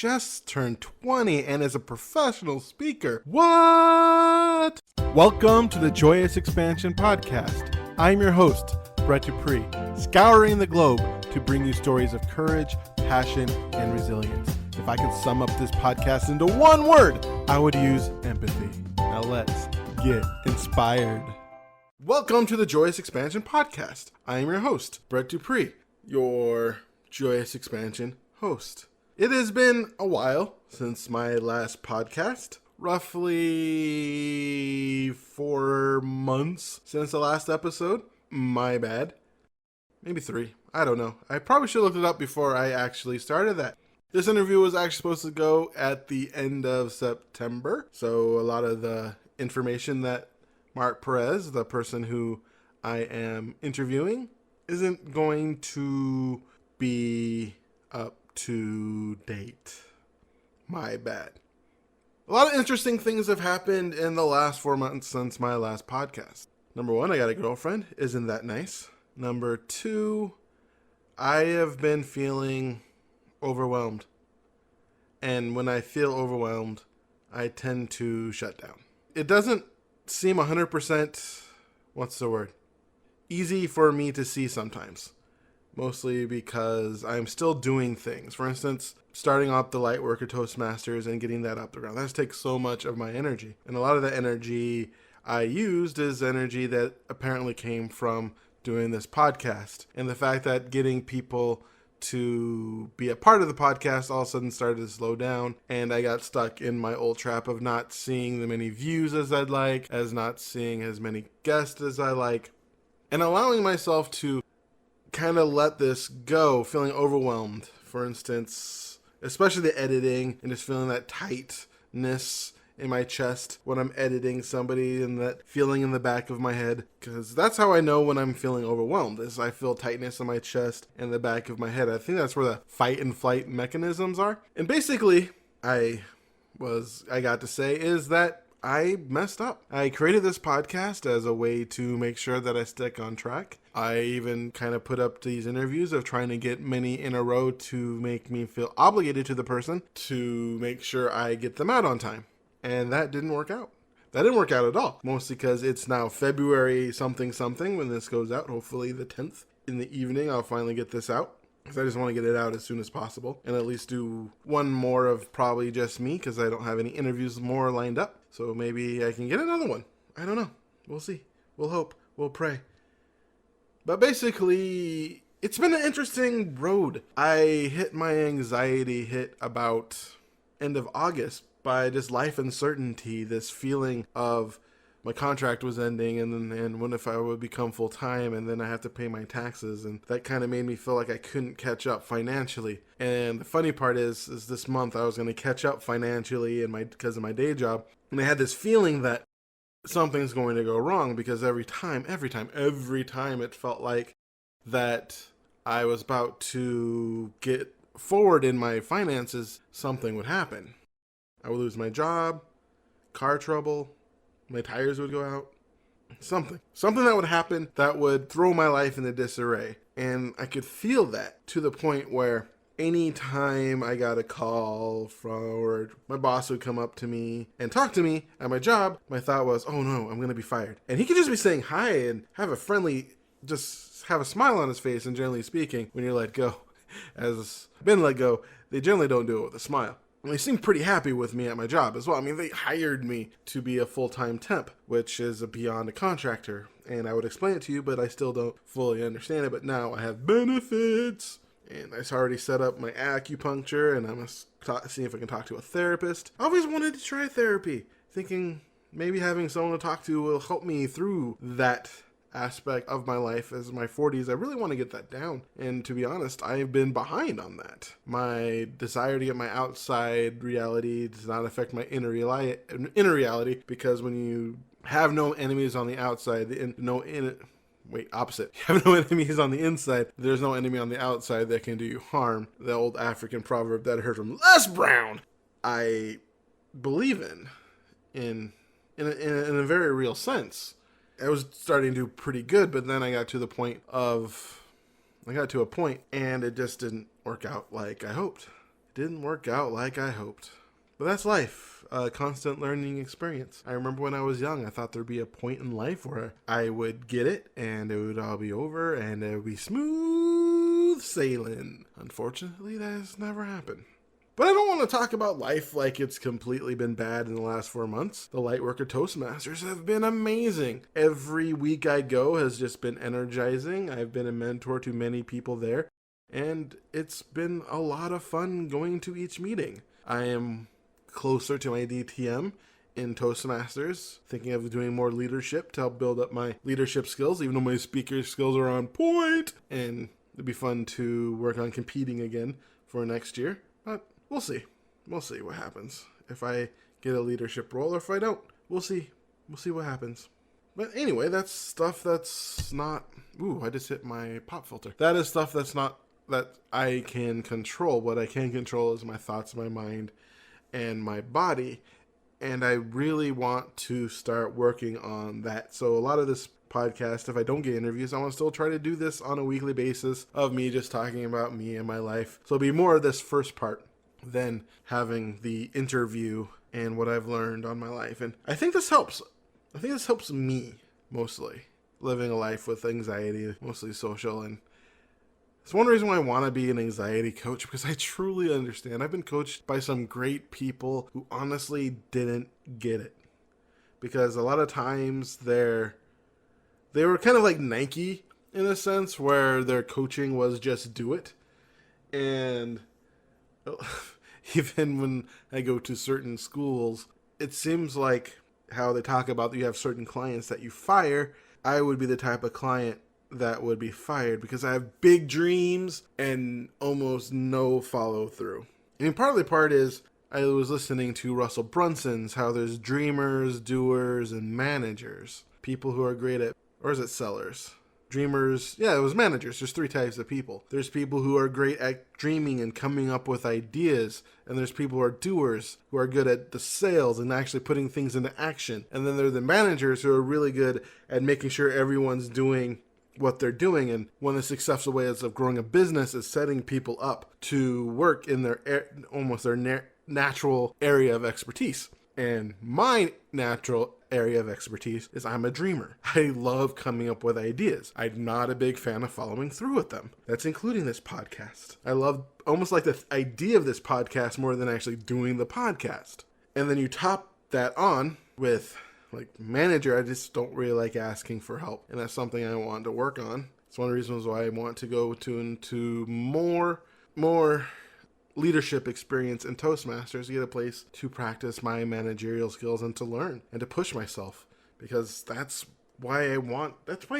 just turned 20 and is a professional speaker. What? Welcome to the Joyous Expansion Podcast. I'm your host, Brett Dupree, scouring the globe to bring you stories of courage, passion, and resilience. If I could sum up this podcast into one word, I would use empathy. Now let's get inspired. Welcome to the Joyous Expansion Podcast. I am your host, Brett Dupree, your Joyous Expansion host. It has been a while since my last podcast, roughly 4 months since the last episode. My bad. Maybe 3. I don't know. I probably should have looked it up before I actually started that. This interview was actually supposed to go at the end of September, so a lot of the information that Perez, the person who I am interviewing, isn't going to be up to date. My bad. A lot of interesting things have happened in the last 4 months since my last podcast. Number 1, I got a girlfriend. Isn't that nice? Number 2, I have been feeling overwhelmed. And when I feel overwhelmed, I tend to shut down. It doesn't seem 100%, easy for me to see sometimes. Mostly because I'm still doing things. For instance, starting off the light work of Toastmasters and getting that up the ground. That takes so much of my energy. And a lot of the energy I used is energy that apparently came from doing this podcast. And the fact that getting people to be a part of the podcast all of a sudden started to slow down, and I got stuck in my old trap of not seeing the many views as I'd like, as not seeing as many guests as I like, and allowing myself to kind of let this go, feeling overwhelmed. For instance, especially the editing and just feeling that tightness in my chest when I'm editing somebody, and that feeling in the back of my head, because that's how I know when I'm feeling overwhelmed, is I feel tightness in my chest and the back of my head. I think that's where the fight and flight mechanisms are. And basically, I got to say is that I messed up. I created this podcast as a way to make sure that I stick on track. I even kind of put up these interviews of trying to get many in a row to make me feel obligated to the person to make sure I get them out on time. And that didn't work out. That didn't work out at all. Mostly because it's now February something when this goes out. Hopefully the 10th in the evening, I'll finally get this out. Because I just want to get it out as soon as possible. And at least do one more of probably just me, because I don't have any interviews more lined up. So maybe I can get another one. I don't know. We'll see. We'll hope. We'll pray. But basically, it's been an interesting road. I hit my anxiety hit about end of August by just life uncertainty, this feeling of my contract was ending, and what if I would become full-time, and then I have to pay my taxes, and that kind of made me feel like I couldn't catch up financially. And the funny part is this month I was going to catch up financially because of my day job, and I had this feeling that something's going to go wrong, because every time it felt like that I was about to get forward in my finances, something would happen. I would lose my job, car trouble, my tires would go out, something that would happen that would throw my life into disarray. And I could feel that to the point where anytime I got a call or my boss would come up to me and talk to me at my job, my thought was, oh no, I'm going to be fired. And he could just be saying hi and have a smile on his face, and generally speaking, when you're let go, as I've been let go, they generally don't do it with a smile. And they seemed pretty happy with me at my job as well. I mean, they hired me to be a full-time temp, which is beyond a contractor. And I would explain it to you, but I still don't fully understand it. But now I have benefits. And I already set up my acupuncture, and I'm going to see if I can talk to a therapist. I always wanted to try therapy, thinking maybe having someone to talk to will help me through that aspect of my life as my 40s. I really want to get that down, and to be honest, I've been behind on that. My desire to get my outside reality does not affect my inner reality, because when you have no enemies on the outside, opposite. You have no enemies on the inside, there's no enemy on the outside that can do you harm. The old African proverb that I heard from Les Brown, I believe in a very real sense. I was starting to do pretty good, but then I got to a point and it just didn't work out like I hoped. didn't work out like I hoped. But that's life, a constant learning experience. I remember when I was young, I thought there'd be a point in life where I would get it and it would all be over and it would be smooth sailing. Unfortunately, that has never happened. But I don't want to talk about life like it's completely been bad in the last 4 months. The Lightworker Toastmasters have been amazing. Every week I go has just been energizing. I've been a mentor to many people there, and it's been a lot of fun going to each meeting. I am closer to my DTM in Toastmasters, thinking of doing more leadership to help build up my leadership skills, even though my speaker skills are on point. And it'd be fun to work on competing again for next year. But we'll see. We'll see what happens. If I get a leadership role or if I don't, we'll see. We'll see what happens. But anyway, that's stuff that's not... Ooh, I just hit my pop filter. That is stuff that's not... that I can control. What I can control is my thoughts, my mind, and my body. And I really want to start working on that. So a lot of this podcast, if I don't get interviews, I want to still try to do this on a weekly basis of me just talking about me and my life. So it'll be more of this first part than having the interview and what I've learned on my life. And I think this helps. I think this helps me mostly, living a life with anxiety, mostly social. And it's one reason why I want to be an anxiety coach, because I truly understand. I've been coached by some great people who honestly didn't get it. Because a lot of times they were kind of like Nike in a sense, where their coaching was just do it. And even when I go to certain schools, it seems like how they talk about you have certain clients that you fire. I would be the type of client that would be fired because I have big dreams and almost no follow through. I mean, part of the part is I was listening to Russell Brunson's how there's dreamers, doers, and managers. People who are great at, or is it sellers? Dreamers, yeah, it was managers. There's 3 types of people. There's people who are great at dreaming and coming up with ideas. And there's people who are doers, who are good at the sales and actually putting things into action. And then there are the managers who are really good at making sure everyone's doing what they're doing. And one of the successful ways of growing a business is setting people up to work in their almost their natural area of expertise. And my natural area of expertise is I'm a dreamer. I love coming up with ideas. I'm not a big fan of following through with them. That's including this podcast. I love almost like the idea of this podcast more than actually doing the podcast. And then you top that on with like manager. I just don't really like asking for help. And that's something I want to work on. It's one of the reasons why I want to go into more leadership experience in Toastmasters to get a place to practice my managerial skills and to learn and to push myself, because that's why I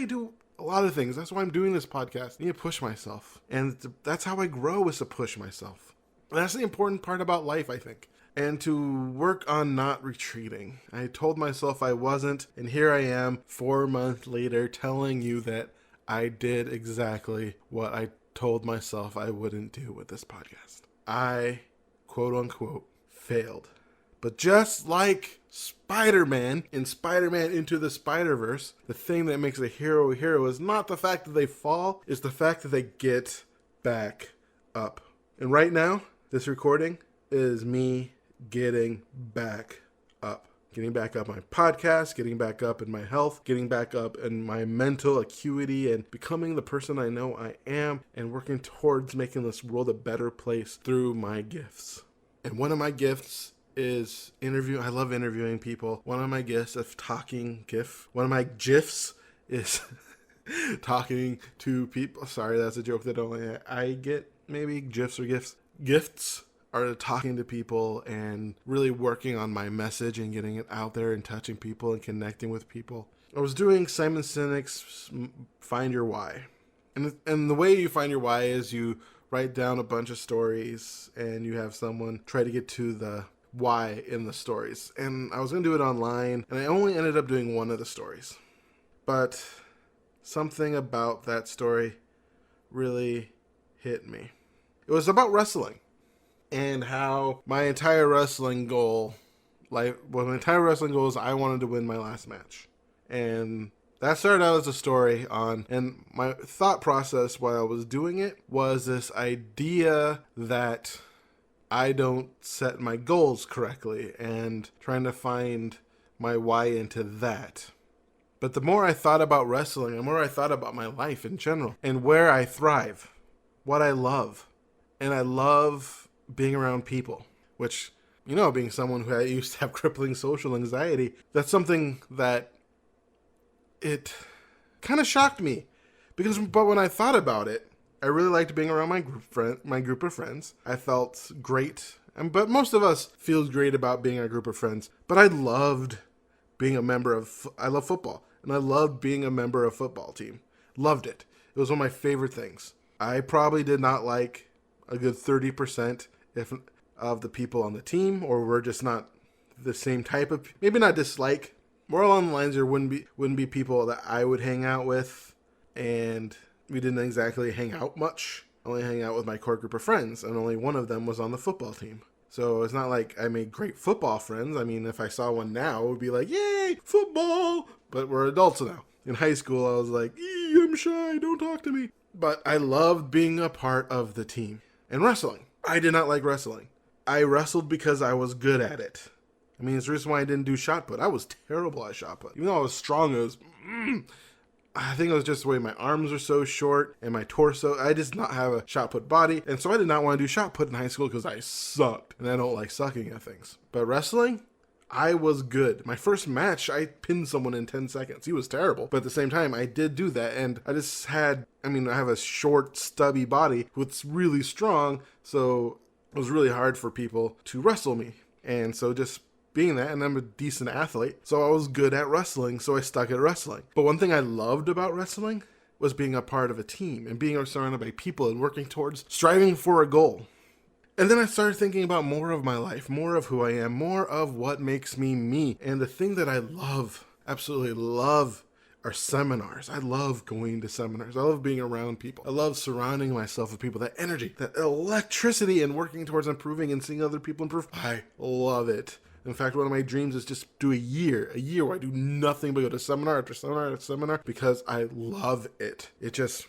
do a lot of things. That's why I'm doing this podcast. I need to push myself, and that's how I grow, is to push myself. And that's the important part about life, I think, and to work on not retreating. I told myself I wasn't, and here I am 4 months later telling you that I did exactly what I told myself I wouldn't do with this podcast. I, quote unquote, failed. But just like Spider-Man in Spider-Man Into the Spider-Verse, the thing that makes a hero is not the fact that they fall, it's the fact that they get back up. And right now, this recording is me getting back up. Getting back up my podcast, getting back up in my health, getting back up in my mental acuity, and becoming the person I know I am, and working towards making this world a better place through my gifts. And one of my gifts is interviewing. I love interviewing people. One of my gifts is one of my GIFs is talking to people. Sorry, that's a joke that only I get, maybe GIFs or gifts. Gifts are talking to people and really working on my message and getting it out there and touching people and connecting with people. I was doing Simon Sinek's Find Your Why. And the way you find your why is you write down a bunch of stories and you have someone try to get to the why in the stories. And I was going to do it online, and I only ended up doing one of the stories. But something about that story really hit me. It was about wrestling. And how my entire wrestling goal is I wanted to win my last match. And that started out as a story and my thought process while I was doing it was this idea that I don't set my goals correctly and trying to find my why into that. But the more I thought about wrestling, the more I thought about my life in general and where I thrive, what I love. And I love being around people, which, being someone who used to have crippling social anxiety, that's something that it kind of shocked me. But when I thought about it, I really liked being around my group of friends. I felt great. But most of us feel great about being a group of friends. But I loved being a member of, I love football. And I loved being a member of a football team. Loved it. It was one of my favorite things. I probably did not like a good 30% of the people on the team, or we're just not the same type of, maybe not dislike. More along the lines, there wouldn't be people that I would hang out with, and we didn't exactly hang out much. I only hang out with my core group of friends, and only one of them was on the football team. So it's not like I made great football friends. I mean, if I saw one now, it would be like, yay, football! But we're adults now. In high school, I was like, I'm shy, don't talk to me. But I loved being a part of the team. And wrestling. I did not like wrestling. I wrestled because I was good at it. I mean, it's the reason why I didn't do shot put. I was terrible at shot put. Even though I was strong, I think it was just the way my arms were so short and my torso. I just not have a shot put body. And so I did not want to do shot put in high school because I sucked. And I don't like sucking at things. But wrestling, I was good. My first match, I pinned someone in 10 seconds. He was terrible. But at the same time, I did do that. And I just had, I have a short, stubby body that's really strong. So it was really hard for people to wrestle me. And so just being that, and I'm a decent athlete, so I was good at wrestling, so I stuck at wrestling. But one thing I loved about wrestling was being a part of a team and being surrounded by people and working towards striving for a goal. And then I started thinking about more of my life, more of who I am, more of what makes me me. And the thing that I love, absolutely love, are seminars. I love going to seminars. I love being around people. I love surrounding myself with people, that energy, that electricity, and working towards improving and seeing other people improve. I love it. In fact, one of my dreams is just do a year where I do nothing but go to seminar after seminar after seminar because I love it. It's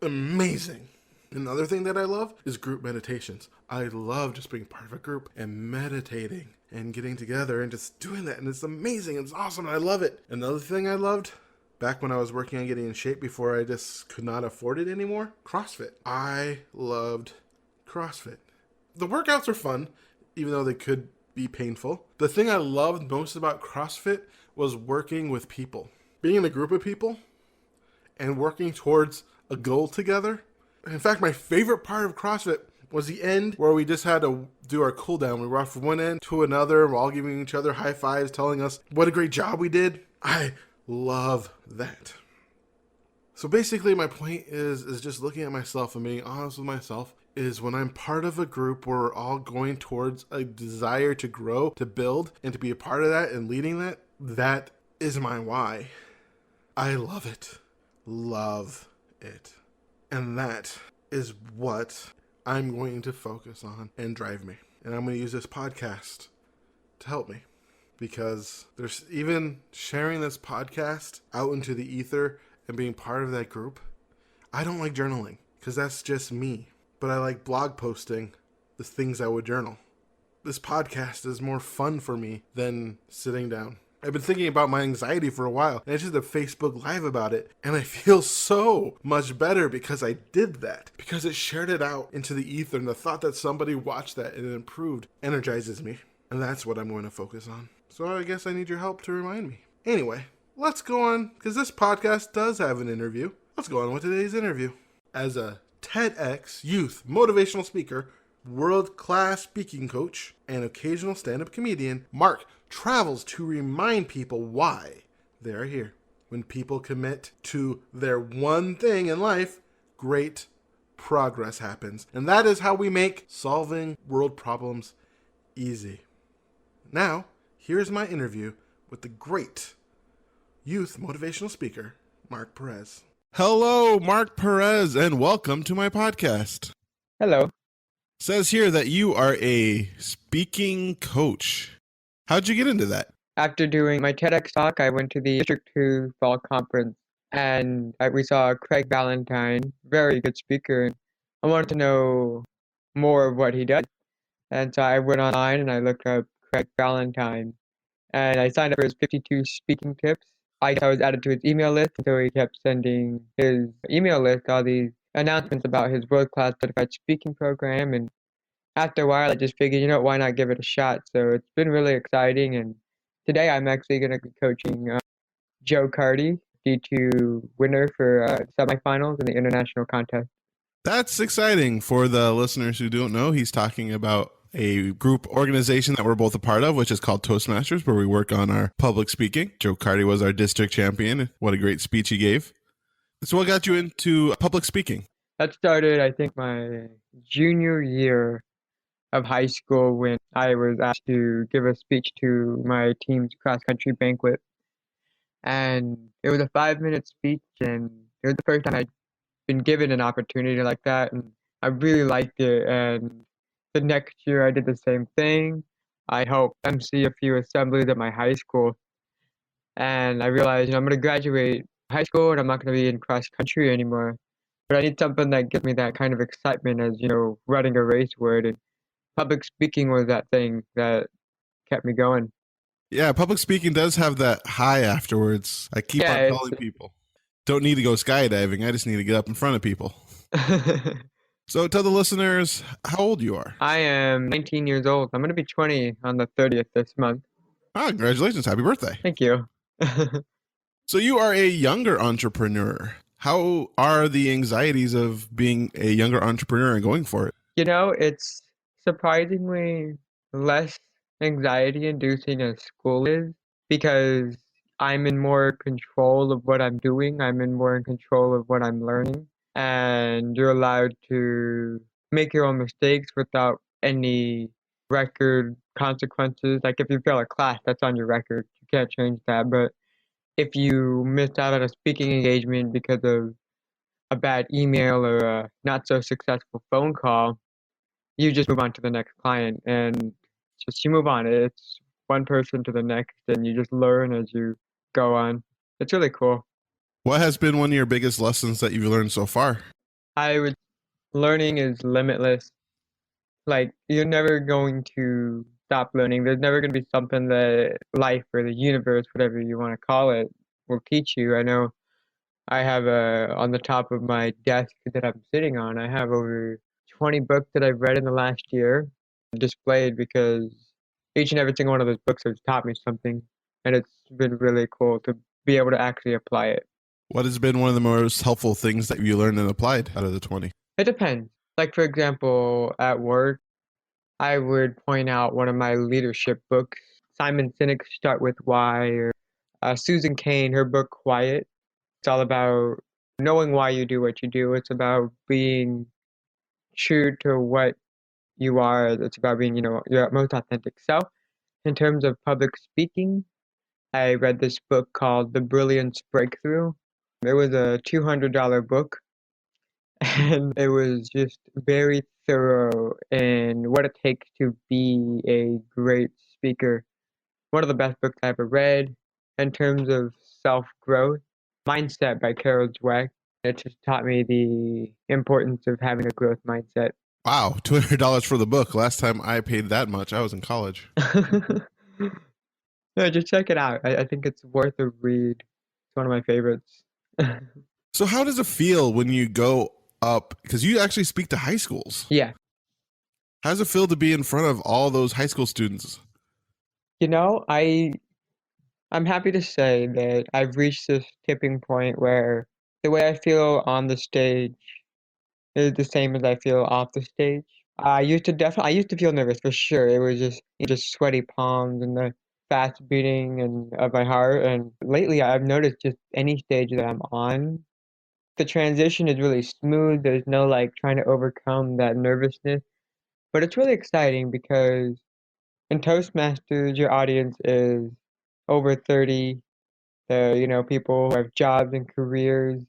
amazing. Another thing that I love is group meditations. I love just being part of a group and meditating and getting together and just doing that. And it's amazing. It's awesome. And I love it. Another thing I loved back when I was working on getting in shape before I just could not afford it anymore, CrossFit. I loved CrossFit. The workouts are fun, even though they could be painful. The thing I loved most about CrossFit was working with people. Being in a group of people and working towards a goal together. In fact, my favorite part of CrossFit was the end where we just had to do our cool down. We were off from one end to another. We're all giving each other high fives, telling us what a great job we did. I love that. So basically my point is just looking at myself and being honest with myself is when I'm part of a group where we're all going towards a desire to grow, to build, and to be a part of that and leading that, that is my why. I love it. Love it. And that is what I'm going to focus on and drive me. And I'm going to use this podcast to help me. Because there's even sharing this podcast out into the ether and being part of that group. I don't like journaling because that's just me. But I like blog posting the things I would journal. This podcast is more fun for me than sitting down. I've been thinking about my anxiety for a while, and I just did a Facebook Live about it, and I feel so much better because I did that, because it shared it out into the ether, and the thought that somebody watched that and it improved energizes me, and that's what I'm going to focus on. So I guess I need your help to remind me. Anyway, let's go on, because this podcast does have an interview. Let's go on with today's interview. As a Tedx youth motivational speaker, world-class speaking coach, and occasional stand-up comedian, Mark travels to remind people why they are here. When people commit to their one thing in life, great progress happens. And that is how we make solving world problems easy. Now, here's my interview with the great youth motivational speaker, Mark Perez. Hello, Mark Perez, and welcome to my podcast. Hello. Says here that you are a speaking coach. How'd you get into that? After doing my Tedx talk, I went to the District 2 Fall Conference, and we saw Craig Valentine, very good speaker. And I wanted to know more of what he does. And so I went online and I looked up Craig Valentine and I signed up for his 52 speaking tips. I was added to his email list, and so he kept sending his email list all these announcements about his world-class certified speaking program. And after a while, I just figured, why not give it a shot? So it's been really exciting. And today I'm actually going to be coaching Joe Cardi, D2 winner for semifinals in the international contest. That's exciting. For the listeners who don't know, he's talking about a group organization that we're both a part of, which is called Toastmasters, where we work on our public speaking. Joe Cardi was our district champion. What a great speech he gave. So what got you into public speaking? That started, I think, my junior year of high school when I was asked to give a speech to my team's cross country banquet. And it was a 5-minute speech, and it was the first time I'd been given an opportunity like that, and I really liked it. And the next year I did the same thing. I helped MC a few assemblies at my high school, and I realized, I'm going to graduate high school and I'm not going to be in cross country anymore. But I need something that gives me that kind of excitement as, running a race would. And public speaking was that thing that kept me going. Yeah, public speaking does have that high afterwards. I keep on telling people, don't need to go skydiving. I just need to get up in front of people. So tell the listeners how old you are. I am 19 years old. I'm going to be 20 on the 30th this month. Ah, congratulations. Happy birthday. Thank you. So you are a younger entrepreneur. How are the anxieties of being a younger entrepreneur and going for it? It's surprisingly less anxiety inducing as school is because I'm in more control of what I'm doing. I'm in more in control of what I'm learning. And you're allowed to make your own mistakes without any record consequences. Like if you fail a class, that's on your record. You can't change that. But if you miss out on a speaking engagement because of a bad email or a not so successful phone call, you just move on to the next client and just you move on. It's one person to the next and you just learn as you go on. It's really cool. What has been one of your biggest lessons that you've learned so far? Learning is limitless. Like you're never going to stop learning. There's never going to be something that life or the universe, whatever you want to call it, will teach you. I know I have on the top of my desk that I'm sitting on, I have over 20 books that I've read in the last year displayed because each and every single one of those books has taught me something, and it's been really cool to be able to actually apply it. What has been one of the most helpful things that you learned and applied out of the 20? It depends. Like, for example, at work, I would point out one of my leadership books, Simon Sinek's Start With Why, or Susan Cain, her book Quiet. It's all about knowing why you do what you do. It's about being true to what you are. It's about being, your most authentic self. In terms of public speaking, I read this book called The Brilliance Breakthrough. It was a $200 book, and it was just very thorough in what it takes to be a great speaker. One of the best books I ever read. In terms of self-growth, Mindset by Carol Dweck. It just taught me the importance of having a growth mindset. Wow, $200 for the book. Last time I paid that much, I was in college. No, just check it out. I think it's worth a read. It's one of my favorites. So how does it feel when you go up, because you actually speak to high schools? Yeah. How does it feel to be in front of all those high school students? I'm happy to say that I've reached this tipping point where the way I feel on the stage is the same as I feel off the stage. I used to feel nervous for sure. It was just sweaty palms and the fast beating and of my heart. And lately, I've noticed just any stage that I'm on, the transition is really smooth. There's no like trying to overcome that nervousness, but it's really exciting because in Toastmasters, your audience is over 30. People who have jobs and careers.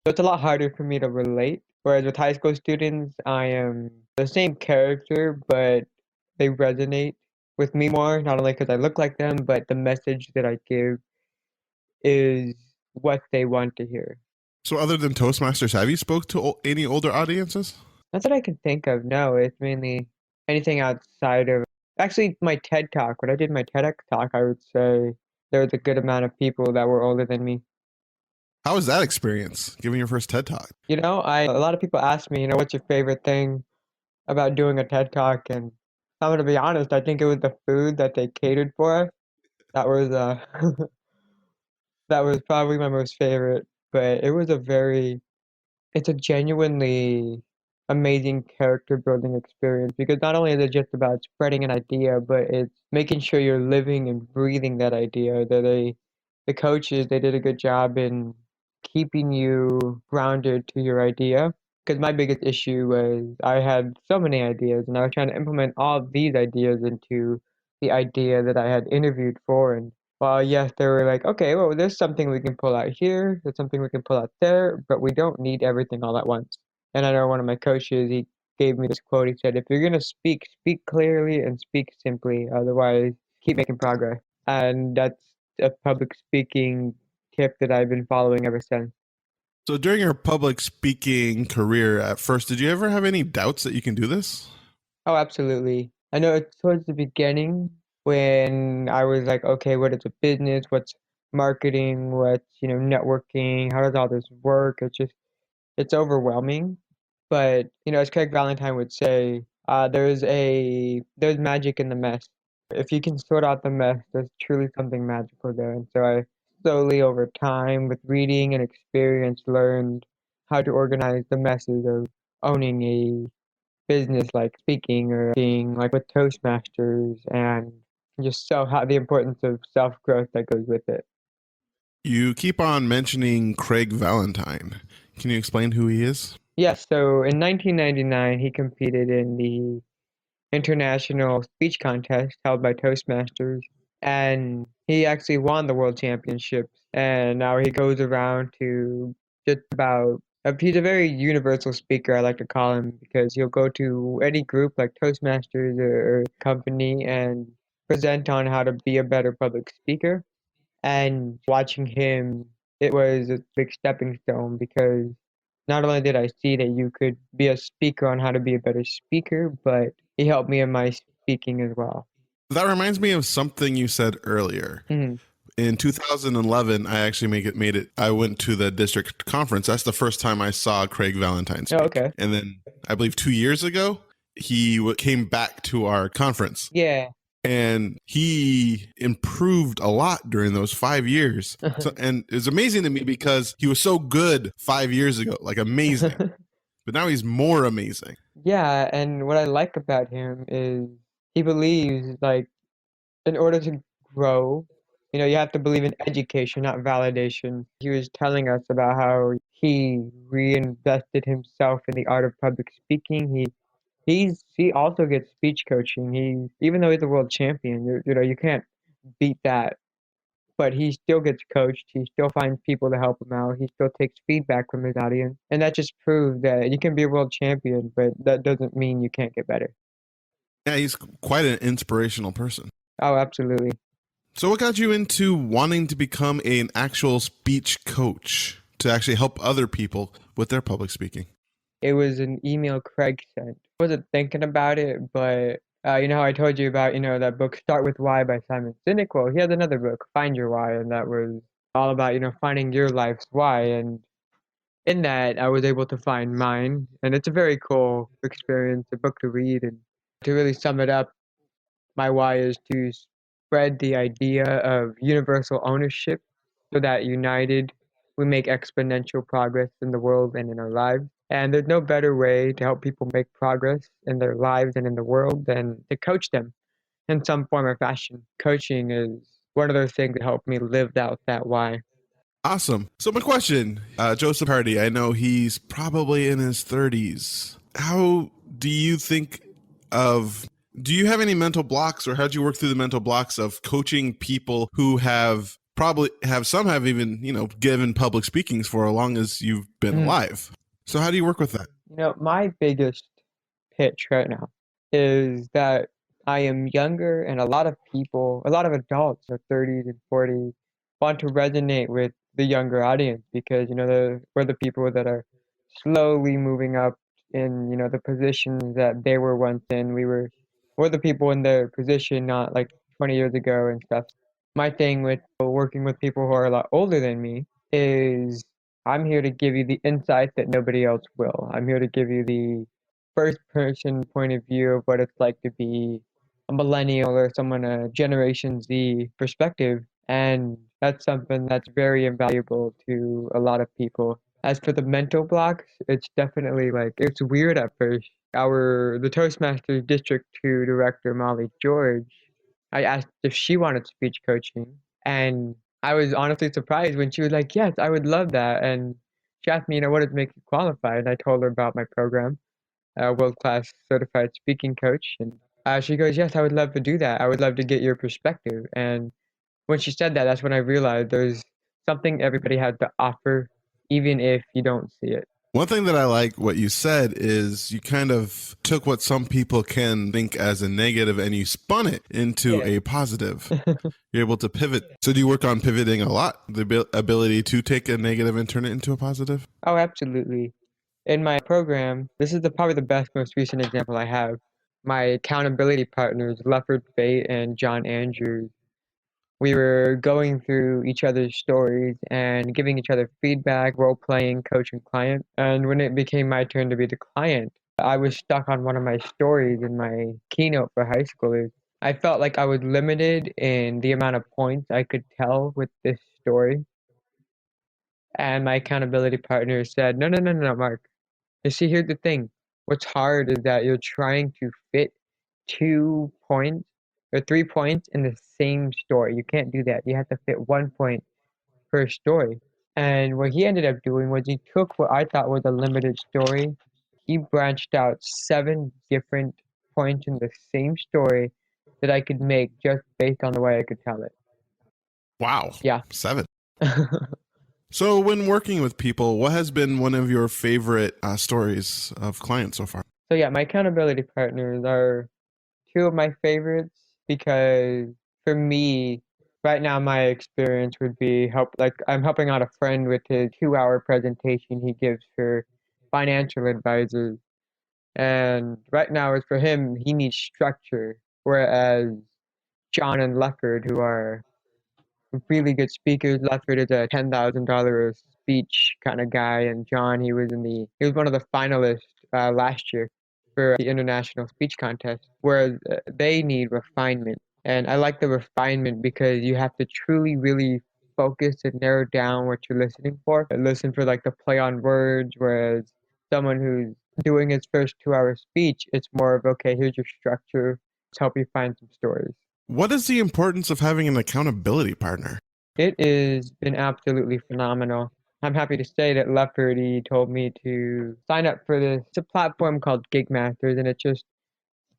So it's a lot harder for me to relate. Whereas with high school students, I am the same character, but they resonate with me more, not only because I look like them, but the message that I give is what they want to hear. So other than Toastmasters, have you spoke to any older audiences? Not that I can think of, no, it's mainly anything outside of actually my TED Talk. When I did my TEDx talk, I would say there was a good amount of people that were older than me. How was that experience, giving your first TED Talk? A lot of people ask me, what's your favorite thing about doing a TED Talk? And I'm gonna be honest, I think it was the food that they catered for us. That was that was probably my most favorite. But it's a genuinely amazing character building experience because not only is it just about spreading an idea, but it's making sure you're living and breathing that idea. The coaches, they did a good job in keeping you grounded to your idea. Because my biggest issue was I had so many ideas and I was trying to implement all of these ideas into the idea that I had interviewed for. And well, yes, they were like, okay, well, there's something we can pull out here, there's something we can pull out there, but we don't need everything all at once. And I know one of my coaches, he gave me this quote. He said, if you're going to speak, speak clearly and speak simply. Otherwise, keep making progress. And that's a public speaking tip that I've been following ever since. So during your public speaking career at first, did you ever have any doubts that you can do this? Oh, absolutely. I know it's towards the beginning when I was like, okay, what is a business? What's marketing? What's, networking? How does all this work? It's overwhelming. But, as Craig Valentine would say, there's magic in the mess. If you can sort out the mess, there's truly something magical there. And so I slowly over time with reading and experience learned how to organize the messes of owning a business like speaking or being like with Toastmasters and just so how the importance of self growth that goes with it. You keep on mentioning Craig Valentine. Can you explain who he is? Yes, so in 1999, he competed in the international speech contest held by Toastmasters, and he actually won the world championships. And now he goes around to just about, he's a very universal speaker, I like to call him, because he'll go to any group like Toastmasters or company and present on how to be a better public speaker. And watching him, it was a big stepping stone because not only did I see that you could be a speaker on how to be a better speaker, but he helped me in my speaking as well. That reminds me of something you said earlier. Mhm. In 2011, I actually made it. I went to the district conference. That's the first time I saw Craig Valentine Oh, speak. okay. And then I believe 2 years ago, he came back to our conference, Yeah. and he improved a lot during those 5 years. So, and it's amazing to me because he was so good 5 years ago, like amazing, but now he's more amazing. Yeah, and what I like about him is he believes like in order to grow, you have to believe in education, not validation. He was telling us about how he reinvested himself in the art of public speaking. He also gets speech coaching. Even though he's a world champion, you can't beat that. But he still gets coached. He still finds people to help him out. He still takes feedback from his audience, and that just proves that you can be a world champion, but that doesn't mean you can't get better. Yeah, he's quite an inspirational person. Oh, absolutely. So, what got you into wanting to become an actual speech coach to actually help other people with their public speaking? It was an email Craig sent. I wasn't thinking about it, but how I told you about, that book Start With Why by Simon Sinek? Well, he has another book, Find Your Why, and that was all about, finding your life's why. And in that, I was able to find mine. And it's a very cool experience, a book to read. And to really sum it up, my why is to spread the idea of universal ownership so that united, we make exponential progress in the world and in our lives. And there's no better way to help people make progress in their lives and in the world than to coach them in some form or fashion. Coaching is one of those things that helped me live out that why. Awesome. So, my question, Joseph Hardy, I know he's probably in his 30s. How do you think of, do you have any mental blocks, or how do you work through the mental blocks of coaching people who some have even, given public speakings for as long as you've been Mhm. alive? So, how do you work with that? My biggest pitch right now is that I am younger and a lot of people, a lot of adults in their 30s and 40s want to resonate with the younger audience because, we're the people that are slowly moving up in, the positions that they were once in. We're the people in their position, not like 20 years ago and stuff. My thing with working with people who are a lot older than me is I'm here to give you the insight that nobody else will. I'm here to give you the first person point of view of what it's like to be a millennial or someone a Generation Z perspective. And that's something that's very invaluable to a lot of people. As for the mental blocks, it's definitely like it's weird at first. The Toastmasters District 2 director Molly George, I asked if she wanted speech coaching, and I was honestly surprised when she was like, "Yes, I would love that." And she asked me, what does make you qualified? And I told her about my program, world-class certified speaking coach, and she goes, "Yes, I would love to do that. I would love to get your perspective." And when she said that, that's when I realized there's something everybody has to offer, even if you don't see it. One thing that I like what you said is you kind of took what some people can think as a negative and you spun it into a positive. You're able to pivot. So do you work on pivoting a lot? The ability to take a negative and turn it into a positive? Oh, absolutely. In my program, this is probably the best, most recent example I have. My accountability partners, Lefford Fate and John Andrews, we were going through each other's stories and giving each other feedback, role playing, coach and client. And when it became my turn to be the client, I was stuck on one of my stories in my keynote for high schoolers. I felt like I was limited in the amount of points I could tell with this story. And my accountability partner said, "No, no, no, no, Mark. You see, here's the thing. What's hard is that you're trying to fit 2 points or 3 points in the same story. You can't do that. You have to fit 1 point per story." And what he ended up doing was he took what I thought was a limited story. He branched out 7 different points in the same story that I could make just based on the way I could tell it. Wow. Yeah. 7. So when working with people, what has been one of your favorite stories of clients so far? So yeah, my accountability partners are two of my favorites because for me, right now my experience would be I'm helping out a friend with his 2-hour presentation he gives for financial advisors. And right now is for him, he needs structure. Whereas John and Lefford, who are really good speakers. Lefford is a $10,000 speech kind of guy, and John, he was one of the finalists last year for the international speech contest. Whereas they need refinement, and I like the refinement because you have to truly, really focus and narrow down what you're listening for. And listen for like the play on words, whereas someone who's doing his first 2-hour speech, it's more of okay, here's your structure. Let's help you find some stories. What is the importance of having an accountability partner? It has been absolutely phenomenal. I'm happy to say that Lefferty told me to sign up for this. It's a platform called Gig Masters, and it's just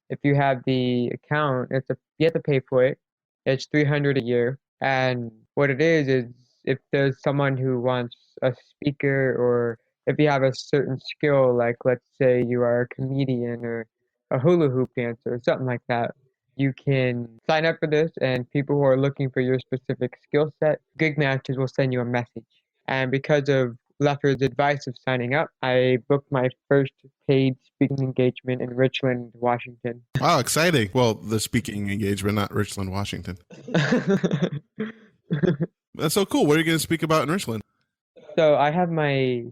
if you have the account, you have to pay for it. It's 300 a year, and what it is if there's someone who wants a speaker, or if you have a certain skill, like let's say you are a comedian or a hula hoop dancer or something like that, you can sign up for this, and people who are looking for your specific skill set, Gig Matches will send you a message. And because of Leffler's advice of signing up, I booked my first paid speaking engagement in Richland, Washington. Wow, exciting. Well, the speaking engagement, not Richland, Washington. That's so cool. What are you going to speak about in Richland? So I have my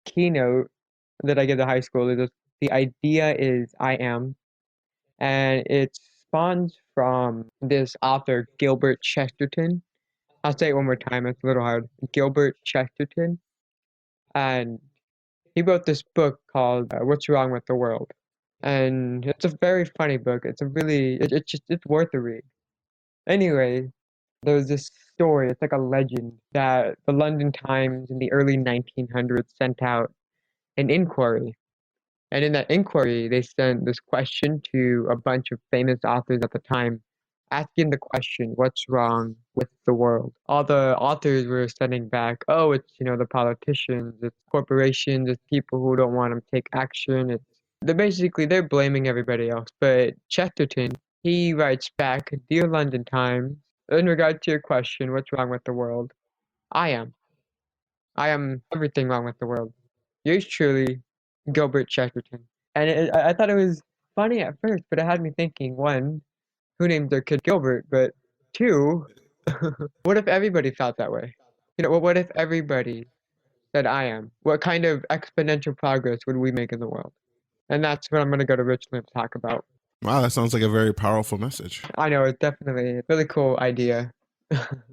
keynote that I give to high schoolers. The idea is I am, and it spawns from this author, Gilbert Chesterton. I'll say it one more time, it's a little hard. Gilbert Chesterton. And he wrote this book called What's Wrong with the World. And it's a very funny book. It's worth a read. Anyway, there's this story, it's like a legend that the London Times in the early 1900s sent out an inquiry. And in that inquiry, they sent this question to a bunch of famous authors at the time, asking the question, what's wrong with the world? All the authors were sending back, oh, it's, the politicians, it's corporations, it's people who don't want to take action. They're blaming everybody else. But Chesterton, he writes back, Dear London Times, in regard to your question, what's wrong with the world? I am. I am everything wrong with the world. Yours truly, Gilbert Chesterton. And I thought it was funny at first, but it had me thinking, one, who named their kid Gilbert? But two, what if everybody felt that way? What if everybody said I am? What kind of exponential progress would we make in the world? And that's what I'm going to go to Richmond to talk about. Wow, that sounds like a very powerful message. I know, it's definitely a really cool idea.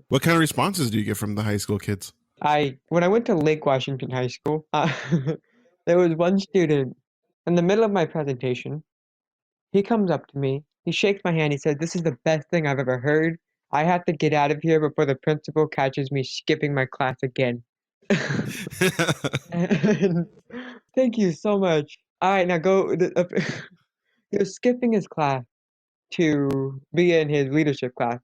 What kind of responses do you get from the high school kids? When I went to Lake Washington High School, there was one student in the middle of my presentation. He comes up to me, he shakes my hand, he said, "This is the best thing I've ever heard. I have to get out of here before the principal catches me skipping my class again." And thank you so much. All right, now go. He was skipping his class to be in his leadership class.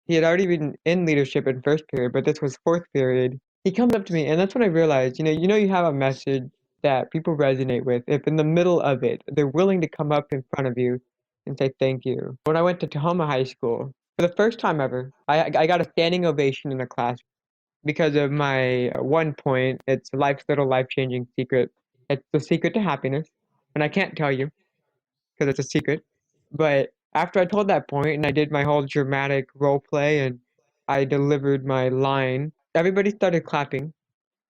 He had already been in leadership in first period, but this was fourth period. He comes up to me, and that's when I realized, you have a message that people resonate with. If in the middle of it, they're willing to come up in front of you and say thank you. When I went to Tahoma High School, for the first time ever, I got a standing ovation in a class because of my one point. It's life's little life-changing secret. It's the secret to happiness, and I can't tell you because it's a secret. But after I told that point and I did my whole dramatic role play and I delivered my line, everybody started clapping.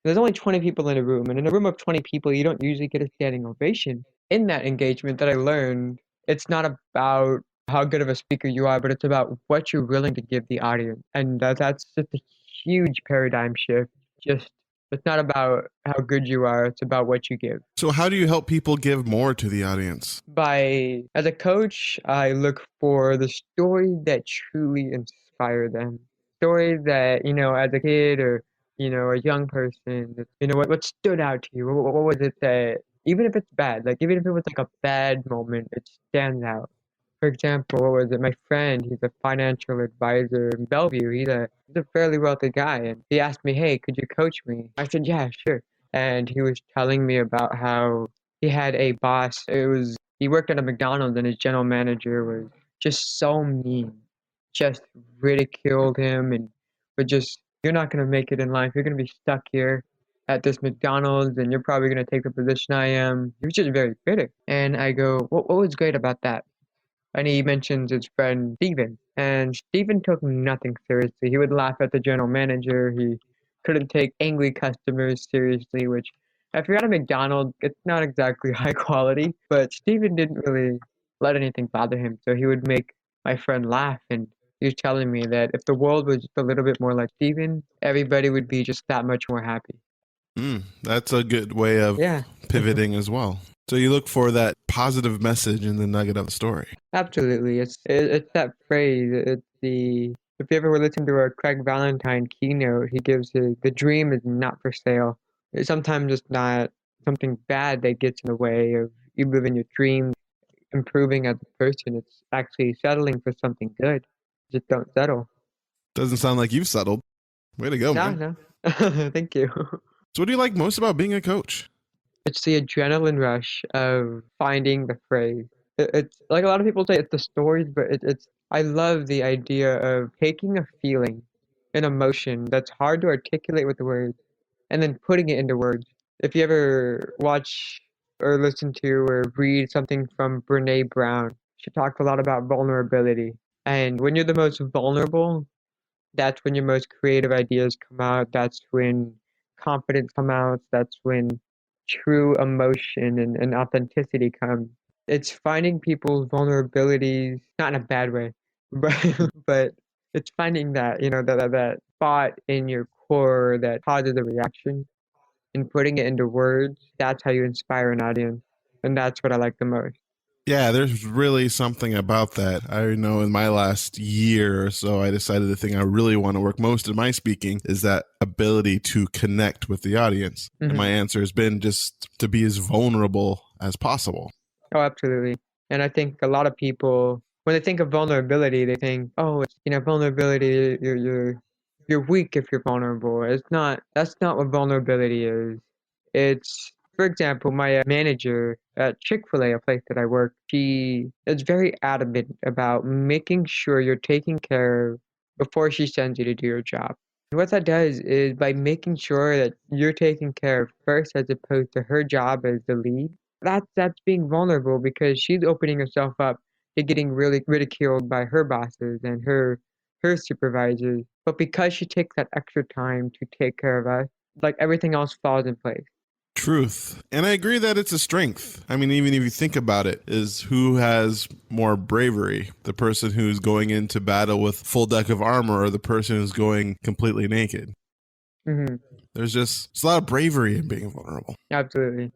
There's only 20 people in a room, and in a room of 20 people, you don't usually get a standing ovation. In that engagement that I learned, it's not about how good of a speaker you are, but it's about what you're willing to give the audience. And that's just a huge paradigm shift. Just it's not about how good you are, it's about what you give. So, how do you help people give more to the audience? As a coach, I look for the stories that truly inspire them. Stories that, as a kid or, a young person, what stood out to you? What was it that, even if it's bad, like even if it was like a bad moment, it stands out. For example, what was it? My friend, he's a financial advisor in Bellevue. He's a fairly wealthy guy. And he asked me, "Hey, could you coach me?" I said, "Yeah, sure." And he was telling me about how he had a boss. He worked at a McDonald's and his general manager was just so mean, just ridiculed him and but just, "You're not going to make it in life. You're going to be stuck here at this McDonald's and you're probably going to take the position I am." He was just very bitter. And I go, what was great about that? And he mentions his friend Steven. And Steven took nothing seriously. He would laugh at the general manager. He couldn't take angry customers seriously, which if you're at a McDonald's, it's not exactly high quality. But Steven didn't really let anything bother him. So he would make my friend laugh. And he was telling me that if the world was just a little bit more like Steven, everybody would be just that much more happy. That's a good way of pivoting as well. So you look for that positive message in the nugget of the story. Absolutely. It's that phrase. If you ever listen to a Craig Valentine keynote, he gives the dream is not for sale. Sometimes it's not something bad that gets in the way of you living your dream, improving as a person. It's actually settling for something good. Just don't settle. Doesn't sound like you've settled. Way to go, man. No. Thank you. So what do you like most about being a coach? It's the adrenaline rush of finding the phrase. It's like a lot of people say it's the stories, but I love the idea of taking a feeling, an emotion that's hard to articulate with the words, and then putting it into words. If you ever watch or listen to or read something from Brene Brown, she talks a lot about vulnerability. And when you're the most vulnerable, that's when your most creative ideas come out. That's when confidence come out. That's when true emotion and authenticity come. It's finding people's vulnerabilities, not in a bad way, but but it's finding that, that thought in your core that causes a reaction and putting it into words. That's how you inspire an audience. And that's what I like the most. Yeah, there's really something about that. I know in my last year or so, I decided the thing I really want to work most in my speaking is that ability to connect with the audience. And my answer has been just to be as vulnerable as possible. Oh, absolutely. And I think a lot of people, when they think of vulnerability, they think, oh, it's, vulnerability, you're weak if you're vulnerable. That's not what vulnerability is. It's, for example, my manager at Chick-fil-A, a place that I work, she is very adamant about making sure you're taken care of before she sends you to do your job. And what that does is by making sure that you're taken care of first as opposed to her job as the lead, That's being vulnerable because she's opening herself up to getting really ridiculed by her bosses and her supervisors. But because she takes that extra time to take care of us, like everything else falls in place. Truth. And I agree that it's a strength. I mean, even if you think about it, is who has more bravery? The person who's going into battle with full deck of armor or the person who's going completely naked? Hmm. It's a lot of bravery in being vulnerable. Absolutely.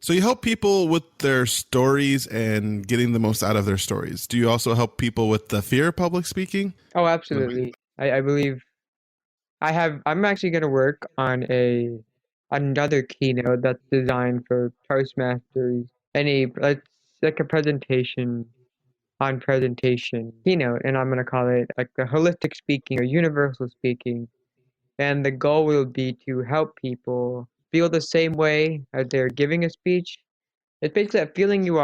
So you help people with their stories and getting the most out of their stories. Do you also help people with the fear of public speaking? Oh, absolutely. I believe I'm actually gonna work on another keynote that's designed for Toastmasters. It's like a presentation on presentation keynote, and I'm gonna call it like a holistic speaking or universal speaking. And the goal will be to help people feel the same way as they're giving a speech. It's basically that feeling you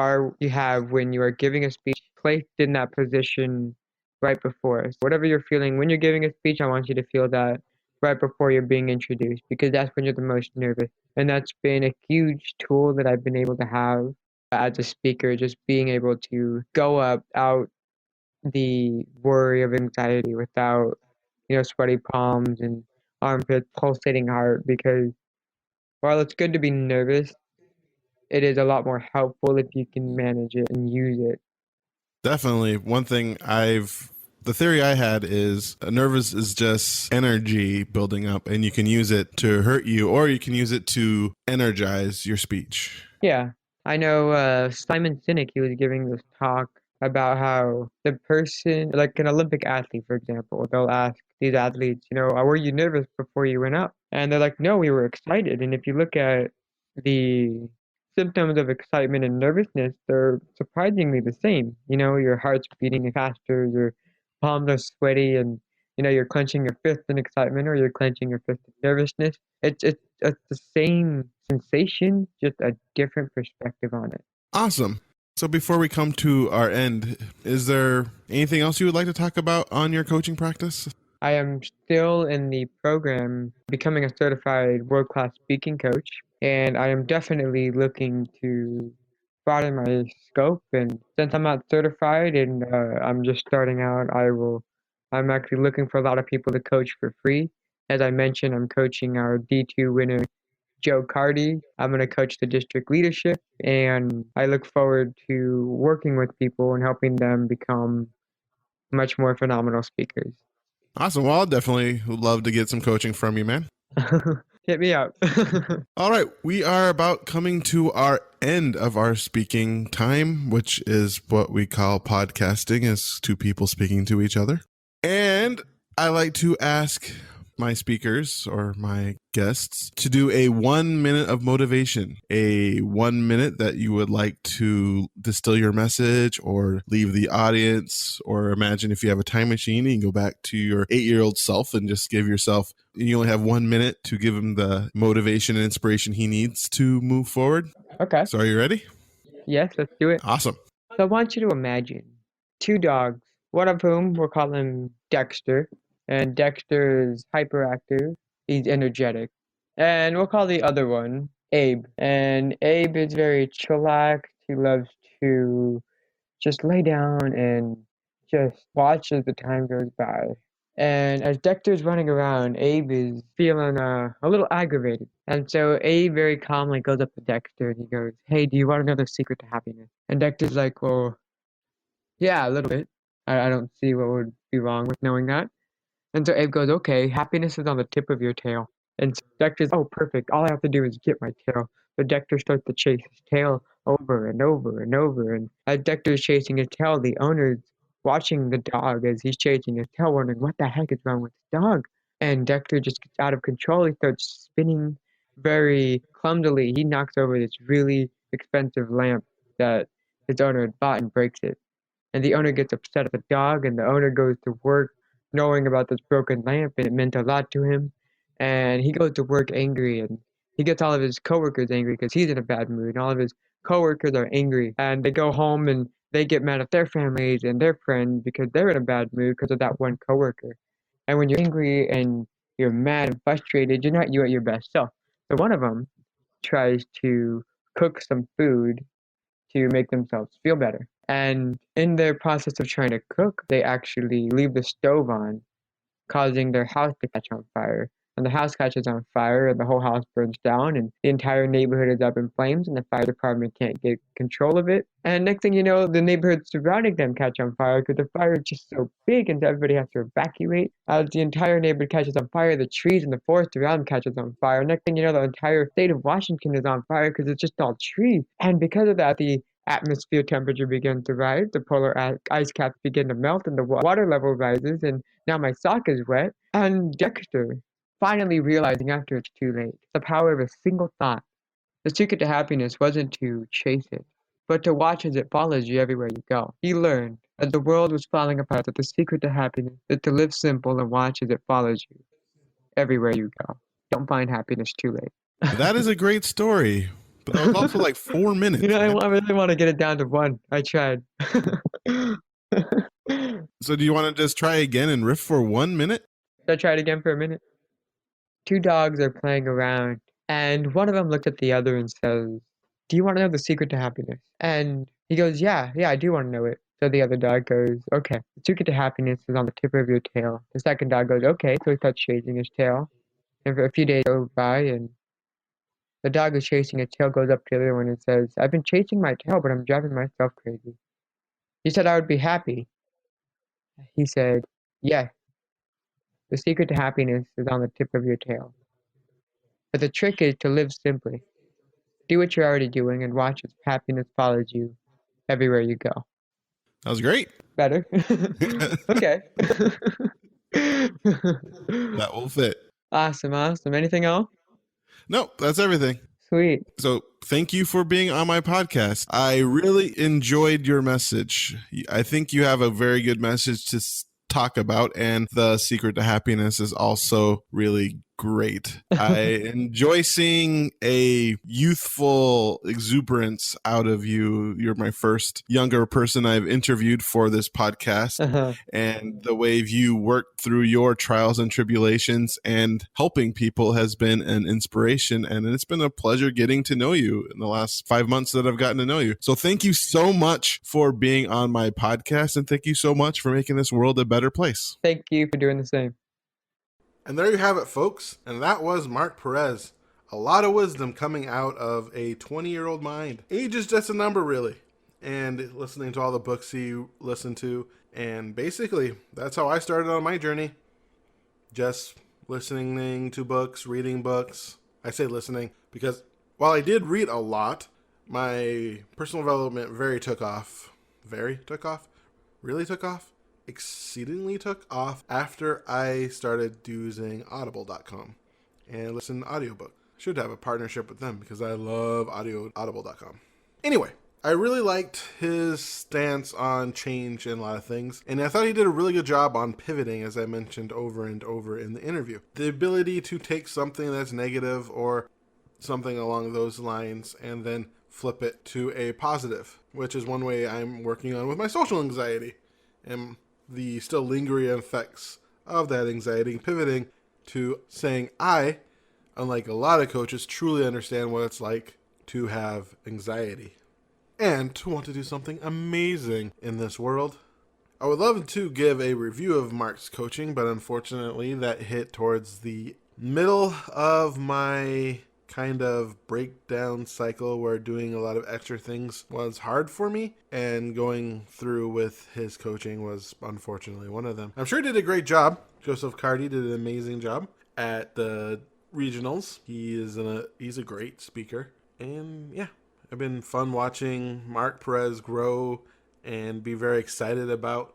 have when you are giving a speech, placed in that position right before. So whatever you're feeling when you're giving a speech, I want you to feel that right before you're being introduced because that's when you're the most nervous. And that's been a huge tool that I've been able to have as a speaker, just being able to go up out the worry of anxiety without, sweaty palms and armpits, pulsating heart because while it's good to be nervous, it is a lot more helpful if you can manage it and use it. Definitely. The theory I had is nervous is just energy building up, and you can use it to hurt you, or you can use it to energize your speech. Yeah. I know Simon Sinek, he was giving this talk about how the person, like an Olympic athlete, for example, they'll ask these athletes, were you nervous before you went up? And they're like, no, we were excited. And if you look at the symptoms of excitement and nervousness, they're surprisingly the same. Your heart's beating faster, your palms are sweaty, and you're clenching your fist in excitement or you're clenching your fist in nervousness. It's the same sensation, just a different perspective on it. Awesome. So before we come to our end, is there anything else you would like to talk about on your coaching practice? I am still in the program becoming a certified world-class speaking coach, and I am definitely looking to broaden my scope. And since I'm not certified and I'm just starting out, I'm actually looking for a lot of people to coach for free. As I mentioned, I'm coaching our D2 winner, Joe Cardi. I'm going to coach the district leadership, and I look forward to working with people and helping them become much more phenomenal speakers. Awesome. Well, I'll definitely love to get some coaching from you, man. Hit me up. All right. We are about coming to our end of our speaking time, which is what we call podcasting, is two people speaking to each other. And I like to ask my speakers or my guests to do a 1 minute of motivation, a 1 minute that you would like to distill your message or leave the audience, or imagine if you have a time machine, you can go back to your 8-year-old self and just give yourself, you only have 1 minute to give him the motivation and inspiration he needs to move forward. Okay. So are you ready? Yes, let's do it. Awesome. So I want you to imagine two dogs, one of whom we'll call him Dexter, and Dexter is hyperactive. He's energetic. And we'll call the other one Abe. And Abe is very chillaxed. He loves to just lay down and just watch as the time goes by. And as Dexter's running around, Abe is feeling a little aggravated. And so Abe very calmly goes up to Dexter and he goes, "Hey, do you want to know the secret to happiness?" And Dexter's like, "Well, yeah, a little bit. I don't see what would be wrong with knowing that." And so Abe goes, "Okay, happiness is on the tip of your tail." And so Dexter's, "Oh, perfect. All I have to do is get my tail." So Dexter starts to chase his tail over and over and over. And as Dexter is chasing his tail, the owner's watching the dog as he's chasing his tail, wondering what the heck is wrong with the dog. And Dexter just gets out of control. He starts spinning very clumsily. He knocks over this really expensive lamp that his owner had bought and breaks it. And the owner gets upset at the dog, and the owner goes to work knowing about this broken lamp, and it meant a lot to him. And he goes to work angry, and he gets all of his coworkers angry because he's in a bad mood, and all of his coworkers are angry. And they go home and they get mad at their families and their friends because they're in a bad mood because of that one coworker. And when you're angry and you're mad and frustrated, you're not you at your best self. So one of them tries to cook some food to make themselves feel better. And in their process of trying to cook, they actually leave the stove on, causing their house to catch on fire. And the house catches on fire, and the whole house burns down, and the entire neighborhood is up in flames, and the fire department can't get control of it. And next thing you know, the neighborhood surrounding them catch on fire because the fire is just so big, and everybody has to evacuate. As the entire neighborhood catches on fire, the trees and the forest around them catches on fire. Next thing you know, the entire state of Washington is on fire because it's just all trees. And because of that, the atmosphere temperature begins to rise, the polar ice caps begin to melt, and the water level rises, and now my sock is wet. And Dexter, finally realizing after it's too late, the power of a single thought. The secret to happiness wasn't to chase it, but to watch as it follows you everywhere you go. He learned, as the world was falling apart, that the secret to happiness is to live simple and watch as it follows you everywhere you go. Don't find happiness too late. That is a great story, but that was also like 4 minutes. Man. I really want to get it down to one. I tried. So do you want to just try again and riff for 1 minute? Should I try it again for a minute? Two dogs are playing around, and one of them looks at the other and says, "Do you want to know the secret to happiness?" And he goes, "Yeah, I do want to know it." So the other dog goes, "Okay, the secret to happiness is on the tip of your tail." The second dog goes, "Okay." So he starts chasing his tail. And for a few days go by, and the dog is chasing its tail goes up to the other one and says, "I've been chasing my tail, but I'm driving myself crazy. You said I would be happy." He said, "Yeah, the secret to happiness is on the tip of your tail. But the trick is to live simply. Do what you're already doing and watch as happiness follows you everywhere you go." That was great. Better? Okay. That will fit. Awesome. Anything else? No, that's everything. Sweet. So thank you for being on my podcast. I really enjoyed your message. I think you have a very good message to talk about, and the secret to happiness is also really great. I enjoy seeing a youthful exuberance out of you. You're my first younger person I've interviewed for this podcast. And the way you worked through your trials and tribulations and helping people has been an inspiration. And it's been a pleasure getting to know you in the last 5 months that I've gotten to know you. So thank you so much for being on my podcast. And thank you so much for making this world a better place. Thank you for doing the same. And there you have it, folks. And that was Mark Perez. A lot of wisdom coming out of a 20-year-old mind. Age is just a number, really. And listening to all the books he listened to. And basically, that's how I started on my journey. Just listening to books, reading books. I say listening because while I did read a lot, my personal development really took off. Exceedingly took off after I started using audible.com and listen to audiobook. Should have a partnership with them because I love audible.com. Anyway, I really liked his stance on change and a lot of things, and I thought he did a really good job on pivoting, as I mentioned over and over in the interview. The ability to take something that's negative or something along those lines and then flip it to a positive, which is one way I'm working on with my social anxiety and the still lingering effects of that anxiety, pivoting to saying I, unlike a lot of coaches, truly understand what it's like to have anxiety and to want to do something amazing in this world. I would love to give a review of Mark's coaching, but unfortunately that hit towards the middle of my kind of breakdown cycle where doing a lot of extra things was hard for me, and going through with his coaching was unfortunately one of them. I'm sure he did a great job. Joseph Cardi did an amazing job at the regionals. He's a great speaker, and yeah, it's been fun watching Mark Perez grow and be very excited about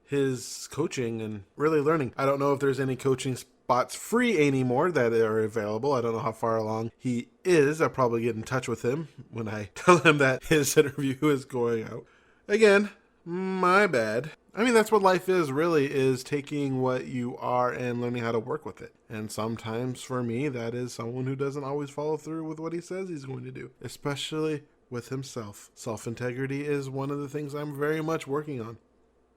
his coaching and really learning. I don't know if there's any coaching spots free anymore that are available. I don't know how far along he is. I'll probably get in touch with him when I tell him that his interview is going out. Again, my bad. I mean, that's what life is, really, is taking what you are and learning how to work with it. And sometimes, for me, that is someone who doesn't always follow through with what he says he's going to do, especially with himself. Self-integrity is one of the things I'm very much working on.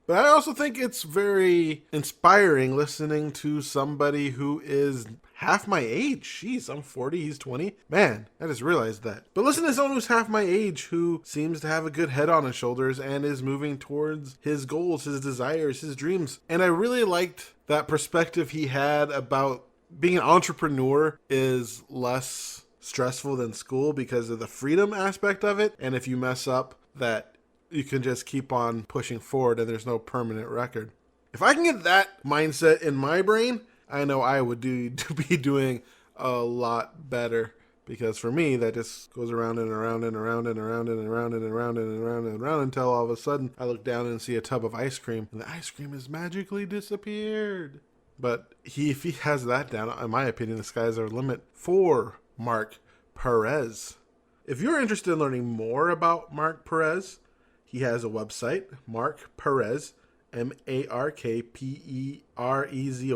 But I also think it's very inspiring listening to somebody who is half my age. Jeez, I'm 40, he's 20. Man, I just realized that. But listen to someone who's half my age who seems to have a good head on his shoulders and is moving towards his goals, his desires, his dreams. And I really liked that perspective he had about being an entrepreneur is less stressful than school because of the freedom aspect of it. And if you mess up, that you can just keep on pushing forward and there's no permanent record. If I can get that mindset in my brain, I know I would be doing a lot better, because for me, that just goes around and around and around and around and around and around and around and around until all of a sudden I look down and see a tub of ice cream and the ice cream has magically disappeared. But if he has that down, in my opinion, the sky's our limit for Mark Perez. If you're interested in learning more about Mark Perez, he has a website, Mark Perez, MarkPerez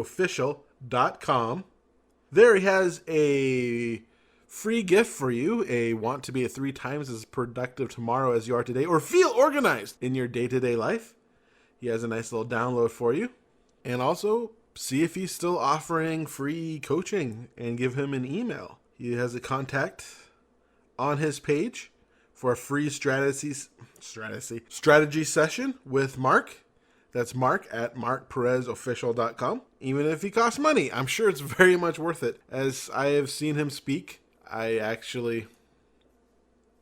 official.com. There he has a free gift for you, a want to be 3 times as productive tomorrow as you are today, or feel organized in your day-to-day life. He has a nice little download for you. And also, see if he's still offering free coaching and give him an email. He has a contact on his page for a free strategy session with Mark. That's Mark at markperezofficial.com. Even if he costs money, I'm sure it's very much worth it. As I have seen him speak, a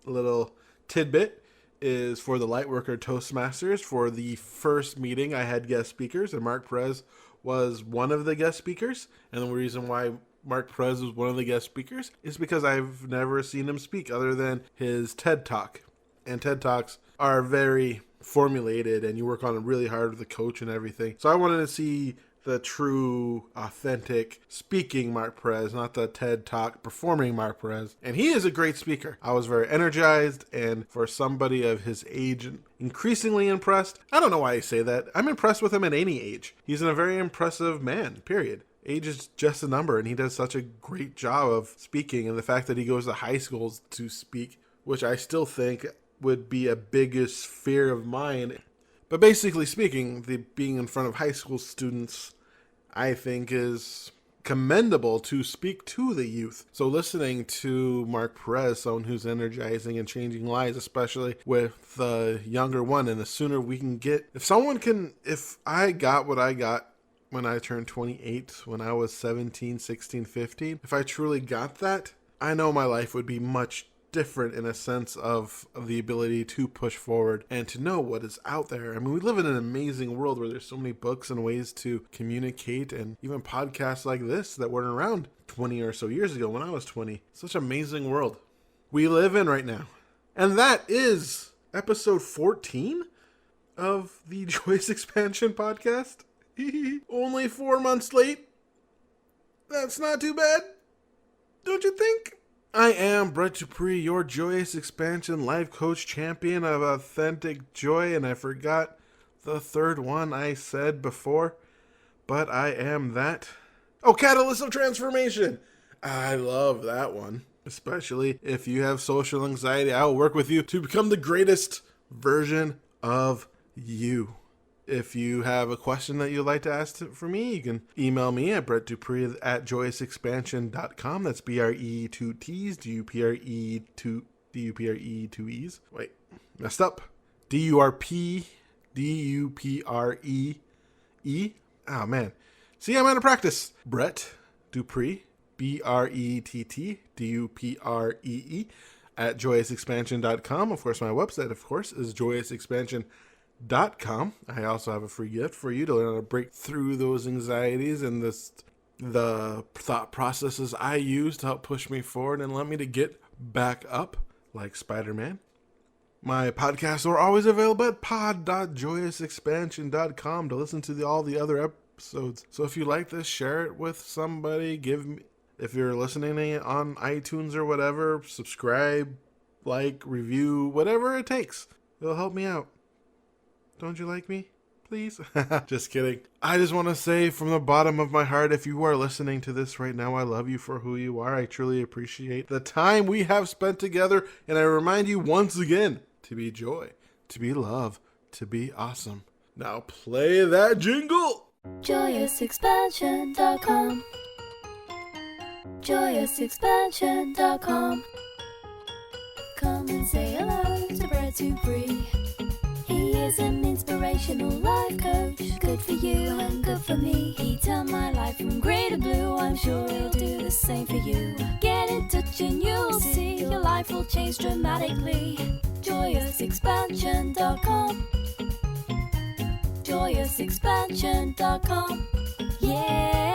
little tidbit is for the Lightworker Toastmasters. For the first meeting, I had guest speakers, and Mark Perez was one of the guest speakers. And the reason why Mark Perez was one of the guest speakers is because I've never seen him speak other than his TED Talk. And TED Talks are very formulated and you work on it really hard with the coach and everything. So I wanted to see the true, authentic speaking Mark Perez, not the TED Talk performing Mark Perez. And he is a great speaker. I was very energized, and for somebody of his age, increasingly impressed. I don't know why I say that. I'm impressed with him at any age. He's a very impressive man, period. Age is just a number, and he does such a great job of speaking. And the fact that he goes to high schools to speak, which I still think would be a biggest fear of mine. But basically speaking, the being in front of high school students, I think, is commendable to speak to the youth. So listening to Mark Perez, someone who's energizing and changing lives, especially with the younger one, and the sooner we can get, if I got what I got when I turned 28, when I was 17, 16, 15, if I truly got that, I know my life would be much different in a sense of the ability to push forward and to know what is out there. I mean, we live in an amazing world where there's so many books and ways to communicate, and even podcasts like this that weren't around 20 or so years ago when I was 20. Such an amazing world we live in right now. And that is episode 14 of the Joyous Expansion podcast. Only 4 months late. That's not too bad, don't you think? I am Brett Dupree, your Joyous Expansion life coach, champion of authentic joy, and I forgot the third one I said before, but I am that. Oh, catalyst of transformation. I love that one, especially if you have social anxiety. I will work with you to become the greatest version of you. If you have a question that you'd like to ask for me, you can email me at brettdupree@joyousexpansion.com. That's BRE 2 T's, DUPRE 2 E's. Wait, messed up. DUPRE. Oh, man. See, I'm out of practice. Brett Dupree, BRETTDUPREE @joyousexpansion.com. Of course, my website, is joyousexpansion.com. I also have a free gift for you to learn how to break through those anxieties and the thought processes I use to help push me forward and let me to get back up like Spider-Man. My podcasts are always available at pod.joyousexpansion.com to listen to all the other episodes. So if you like this, share it with somebody. If you're listening on iTunes or whatever, subscribe, like, review, whatever it takes. It'll help me out. Don't you like me? Please? Just kidding. I just want to say from the bottom of my heart, if you are listening to this right now, I love you for who you are. I truly appreciate the time we have spent together. And I remind you once again to be joy, to be love, to be awesome. Now play that jingle. JoyousExpansion.com. JoyousExpansion.com. Come and say hello to Brad Dupree. He is an inspirational life coach. Good for you and good for me. He turned my life from grey to blue. I'm sure he'll do the same for you. Get in touch and you'll see your life will change dramatically. JoyousExpansion.com. JoyousExpansion.com. Yeah.